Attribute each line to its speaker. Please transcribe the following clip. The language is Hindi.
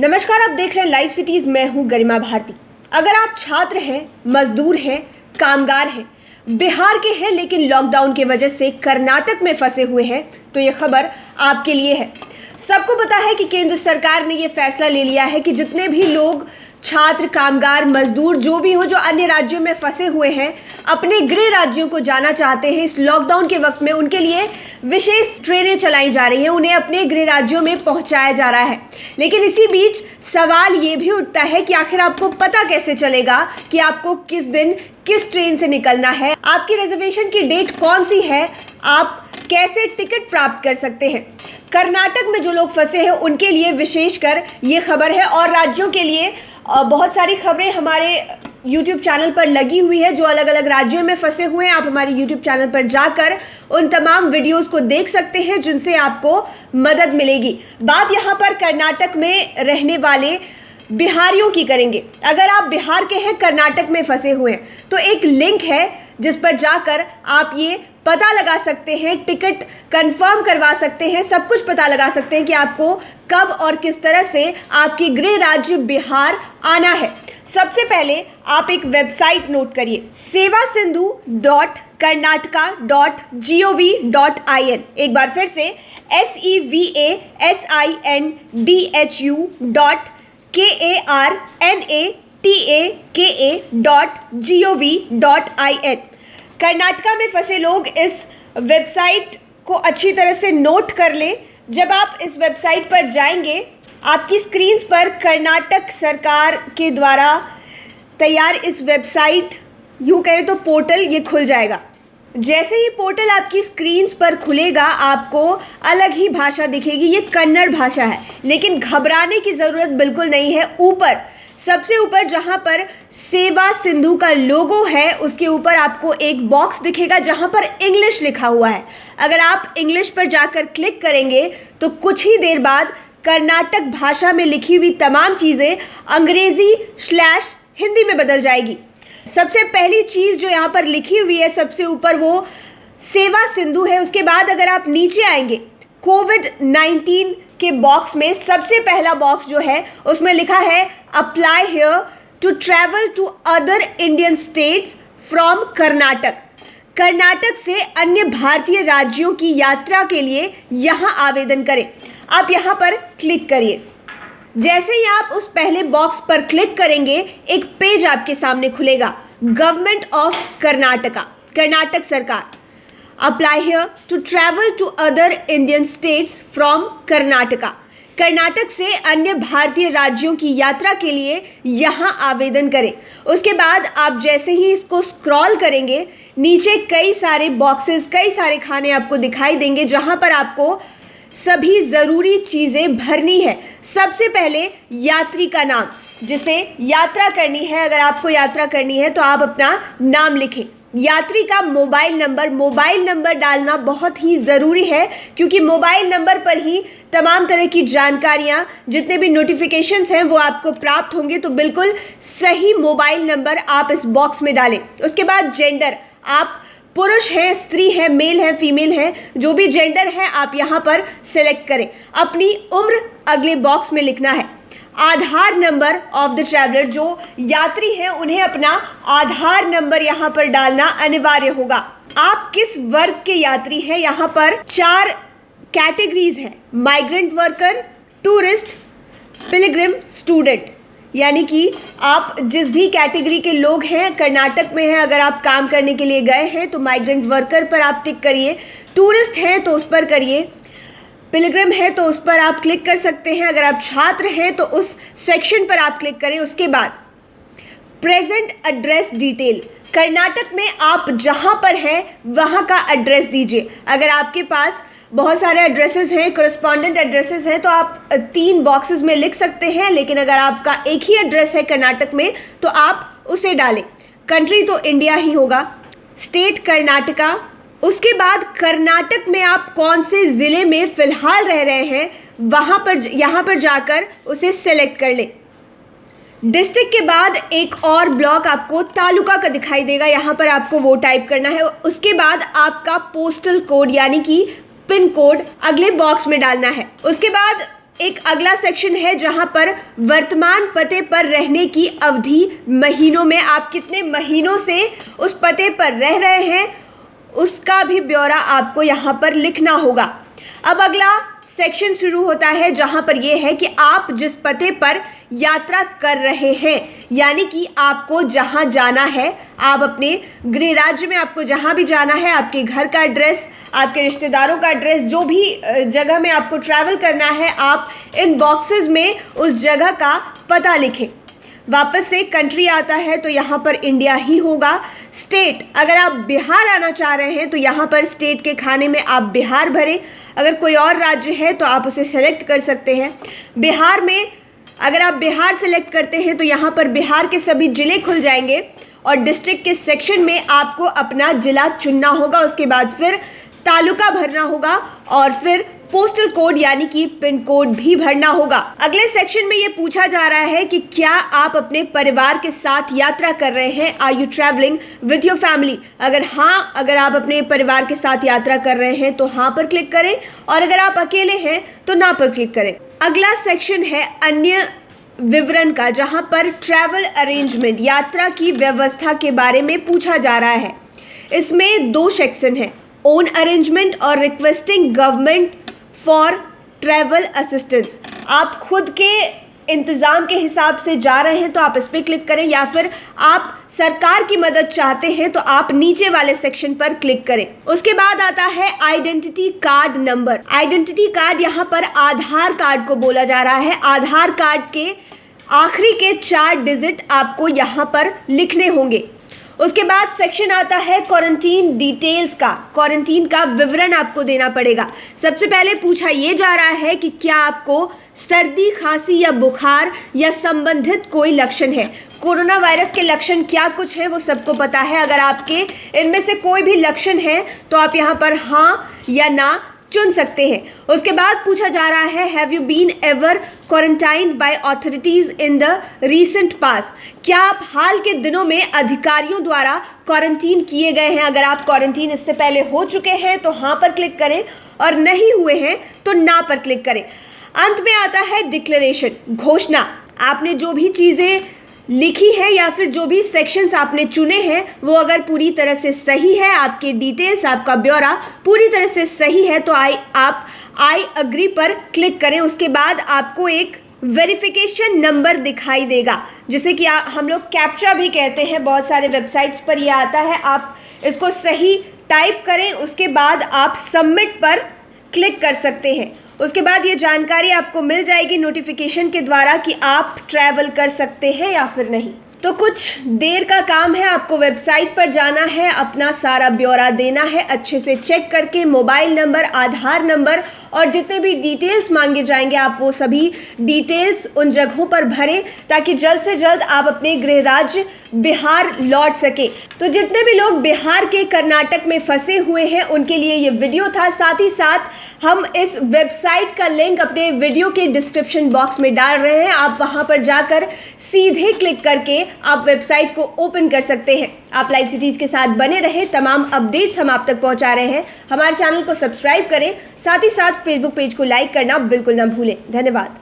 Speaker 1: नमस्कार, आप देख रहे हैं लाइव सिटीज। मैं हूं गरिमा भारती। अगर आप छात्र हैं, मजदूर हैं, कामगार हैं, बिहार के हैं लेकिन लॉकडाउन की वजह से कर्नाटक में फंसे हुए हैं, तो ये खबर आपके लिए है। सबको पता है कि केंद्र सरकार ने ये फैसला ले लिया है कि जितने भी लोग छात्र, कामगार, मजदूर जो भी हो, जो अन्य राज्यों में फंसे हुए हैं, अपने गृह राज्यों को जाना चाहते हैं, इस लॉकडाउन के वक्त में उनके लिए विशेष ट्रेनें चलाई जा रही हैं, उन्हें अपने गृह राज्यों में पहुंचाया जा रहा है। लेकिन इसी बीच सवाल ये भी उठता है कि आखिर आपको पता कैसे चलेगा कि आपको किस दिन किस ट्रेन से निकलना है, आपकी रिजर्वेशन की डेट कौन सी है, आप कैसे टिकट प्राप्त कर सकते हैं। कर्नाटक में जो लोग फंसे हैं उनके लिए विशेषकर ये खबर है, और राज्यों के लिए बहुत सारी खबरें हमारे YouTube चैनल पर लगी हुई है जो अलग अलग राज्यों में फंसे हुए हैं। आप हमारे YouTube चैनल पर जाकर उन तमाम वीडियोस को देख सकते हैं जिनसे आपको मदद मिलेगी। बात यहाँ पर कर्नाटक में रहने वाले बिहारियों की करेंगे। अगर आप बिहार के हैं, कर्नाटक में फंसे हुए हैं, तो एक लिंक है जिस पर जाकर आप ये पता लगा सकते हैं, टिकट कंफर्म करवा सकते हैं, सब कुछ पता लगा सकते हैं कि आपको कब और किस तरह से आपके गृह राज्य बिहार आना है। सबसे पहले आप एक वेबसाइट नोट करिए, sevasindu.karnataka.gov.in। एक बार फिर से sevasindu.karnataka.gov.in। कर्नाटका में फंसे लोग इस वेबसाइट को अच्छी तरह से नोट कर लें। जब आप इस वेबसाइट पर जाएंगे, आपकी स्क्रीन पर कर्नाटक सरकार के द्वारा तैयार इस वेबसाइट, यूँ कहें तो पोर्टल, ये खुल जाएगा। जैसे ही पोर्टल आपकी स्क्रीन पर खुलेगा, आपको अलग ही भाषा दिखेगी। ये कन्नड़ भाषा है, लेकिन घबराने की ज़रूरत बिल्कुल नहीं है। ऊपर, सबसे ऊपर जहां पर सेवा सिंधु का लोगो है, उसके ऊपर आपको एक बॉक्स दिखेगा जहां पर इंग्लिश लिखा हुआ है। अगर आप इंग्लिश पर जाकर क्लिक करेंगे तो कुछ ही देर बाद कर्नाटक भाषा में लिखी हुई तमाम चीज़ें अंग्रेजी/हिंदी में बदल जाएगी। सबसे पहली चीज़ जो यहाँ पर लिखी हुई है सबसे ऊपर, वो सेवा सिंधु है। उसके बाद अगर आप नीचे आएंगे, कोविड-19 के बॉक्स में सबसे पहला बॉक्स जो है उसमें लिखा है apply here to travel to other Indian states from Karnataka. Karnataka से अन्य भारतीय राज्यों की यात्रा के लिए यहाँ आवेदन करें। आप यहाँ पर क्लिक करिए। जैसे ही आप उस पहले बॉक्स पर क्लिक करेंगे, एक पेज आपके सामने खुलेगा, गवर्नमेंट ऑफ कर्नाटका, कर्नाटक सरकार। Apply here to travel to other Indian states from Karnataka. Karnataka से अन्य भारतीय राज्यों की यात्रा के लिए यहाँ आवेदन करें। उसके बाद आप जैसे ही इसको स्क्रॉल करेंगे, नीचे कई सारे बॉक्सेस, कई सारे खाने आपको दिखाई देंगे जहाँ पर आपको सभी ज़रूरी चीज़ें भरनी है। सबसे पहले यात्री का नाम, जिसे यात्रा करनी है। अगर आपको यात्रा करनी है तो आप अपना नाम लिखें। यात्री का मोबाइल नंबर डालना बहुत ही ज़रूरी है, क्योंकि मोबाइल नंबर पर ही तमाम तरह की जानकारियाँ, जितने भी नोटिफिकेशंस हैं वो आपको प्राप्त होंगे। तो बिल्कुल सही मोबाइल नंबर आप इस बॉक्स में डालें। उसके बाद जेंडर, आप पुरुष हैं, स्त्री हैं, मेल हैं, फीमेल हैं, जो भी जेंडर है आप यहाँ पर सेलेक्ट करें। अपनी उम्र अगले बॉक्स में लिखना है। आधार नंबर ऑफ द ट्रैवलर, जो यात्री हैं उन्हें अपना आधार नंबर यहाँ पर डालना अनिवार्य होगा। आप किस वर्ग के यात्री हैं, यहाँ पर 4 कैटेगरीज हैं, migrant worker, tourist, Pilgrim, student. यानी कि आप जिस भी कैटेगरी के लोग हैं, कर्नाटक में हैं, अगर आप काम करने के लिए गए हैं तो माइग्रेंट वर्कर पर आप टिक करिए, टूरिस्ट हैं तो उस पर करिए, पिलग्रिम है तो उस पर आप क्लिक कर सकते हैं, अगर आप छात्र हैं तो उस सेक्शन पर आप क्लिक करें। उसके बाद प्रेजेंट एड्रेस डिटेल, कर्नाटक में आप जहां पर हैं वहां का एड्रेस दीजिए। अगर आपके पास बहुत सारे एड्रेसेस हैं, करस्पॉन्डेंट एड्रेसेस हैं, तो आप 3 बॉक्सेस में लिख सकते हैं, लेकिन अगर आपका एक ही एड्रेस है कर्नाटक में तो आप उसे डालें। कंट्री तो इंडिया ही होगा, स्टेट कर्नाटका। उसके बाद कर्नाटक में आप कौन से ज़िले में फ़िलहाल रह रहे हैं, यहाँ पर जाकर उसे सेलेक्ट कर लें। डिस्ट्रिक्ट के बाद एक और ब्लॉक आपको तालुका का दिखाई देगा, यहाँ पर आपको वो टाइप करना है। उसके बाद आपका पोस्टल कोड यानी कि पिन कोड अगले बॉक्स में डालना है। उसके बाद एक अगला सेक्शन है जहां पर वर्तमान पते पर रहने की अवधि महीनों में, आप कितने महीनों से उस पते पर रह रहे हैं उसका भी ब्यौरा आपको यहाँ पर लिखना होगा। अब अगला सेक्शन शुरू होता है जहां पर यह है कि आप जिस पते पर यात्रा कर रहे हैं, यानी कि आपको जहां जाना है, आप अपने गृह राज्य में आपको जहां भी जाना है, आपके घर का एड्रेस, आपके रिश्तेदारों का एड्रेस, जो भी जगह में आपको ट्रैवल करना है, आप इन बॉक्सेस में उस जगह का पता लिखें। वापस से कंट्री आता है तो यहाँ पर इंडिया ही होगा। स्टेट, अगर आप बिहार आना चाह रहे हैं तो यहाँ पर स्टेट के खाने में आप बिहार भरें। अगर कोई और राज्य है तो आप उसे सेलेक्ट कर सकते हैं। बिहार में अगर आप बिहार सेलेक्ट करते हैं तो यहाँ पर बिहार के सभी ज़िले खुल जाएंगे और डिस्ट्रिक्ट के सेक्शन में आपको अपना ज़िला चुनना होगा। उसके बाद फिर तालुका भरना होगा और फिर पोस्टल कोड यानी कि पिन कोड भी भरना होगा। अगले सेक्शन में ये पूछा जा रहा है कि क्या आप अपने परिवार के साथ यात्रा कर रहे हैं, are you travelling with your family. अगर हाँ, अगर आप अपने परिवार के साथ यात्रा कर रहे हैं तो हाँ पर क्लिक करें और अगर आप अकेले हैं तो ना पर क्लिक करें। अगला सेक्शन है अन्य विवरण का, जहां पर ट्रैवल अरेंजमेंट, यात्रा की व्यवस्था के बारे में पूछा जा रहा है। इसमें 2 सेक्शन है, ओन अरेंजमेंट और requesting government for travel assistance. आप खुद के इंतज़ाम के हिसाब से जा रहे हैं तो आप इस पर क्लिक करें, या फिर आप सरकार की मदद चाहते हैं तो आप नीचे वाले सेक्शन पर क्लिक करें। उसके बाद आता है identity card number. Identity card यहाँ पर आधार कार्ड को बोला जा रहा है। आधार कार्ड के आखिरी के 4 डिजिट आपको यहाँ पर लिखने होंगे। उसके बाद सेक्शन आता है क्वारंटीन डिटेल्स का। क्वारंटीन का विवरण आपको देना पड़ेगा। सबसे पहले पूछा ये जा रहा है कि क्या आपको सर्दी, खांसी या बुखार या संबंधित कोई लक्षण है। कोरोना वायरस के लक्षण क्या कुछ हैं वो सबको पता है। अगर आपके इनमें से कोई भी लक्षण है तो आप यहाँ पर हाँ या ना चुन सकते हैं। उसके बाद पूछा जा रहा है have you been ever quarantined by authorities in the recent past. क्या आप हाल के दिनों में अधिकारियों द्वारा क्वारंटीन किए गए हैं। अगर आप क्वारंटीन इससे पहले हो चुके हैं तो हाँ पर क्लिक करें और नहीं हुए हैं तो ना पर क्लिक करें। अंत में आता है डिक्लेरेशन, घोषणा। आपने जो भी चीज़ें लिखी है या फिर जो भी सेक्शंस आपने चुने हैं वो अगर पूरी तरह से सही है, आपके डिटेल्स, आपका ब्यौरा पूरी तरह से सही है तो आप आई अग्री पर क्लिक करें। उसके बाद आपको एक वेरिफिकेशन नंबर दिखाई देगा जिसे कि हम लोग कैप्चा भी कहते हैं। बहुत सारे वेबसाइट्स पर यह आता है, आप इसको सही टाइप करें। उसके बाद आप सबमिट पर क्लिक कर सकते हैं। उसके बाद ये जानकारी आपको मिल जाएगी नोटिफिकेशन के द्वारा कि आप ट्रैवल कर सकते हैं या फिर नहीं। तो कुछ देर का काम है, आपको वेबसाइट पर जाना है, अपना सारा ब्यौरा देना है, अच्छे से चेक करके मोबाइल नंबर, आधार नंबर और जितने भी डिटेल्स मांगे जाएंगे आप वो सभी डिटेल्स उन जगहों पर भरें ताकि जल्द से जल्द आप अपने गृह राज्य बिहार लौट सके। तो जितने भी लोग बिहार के कर्नाटक में फंसे हुए हैं उनके लिए ये वीडियो था। साथ ही साथ हम इस वेबसाइट का लिंक अपने वीडियो के डिस्क्रिप्शन बॉक्स में डाल रहे हैं। आप वहां पर जाकर सीधे क्लिक करके आप वेबसाइट को ओपन कर सकते हैं। आप लाइव सिटीज़ के साथ बने रहें, तमाम अपडेट्स हम आप तक पहुंचा रहे हैं। हमारे चैनल को सब्सक्राइब करें, साथ ही साथ फेसबुक पेज को लाइक करना बिल्कुल ना भूलें। धन्यवाद।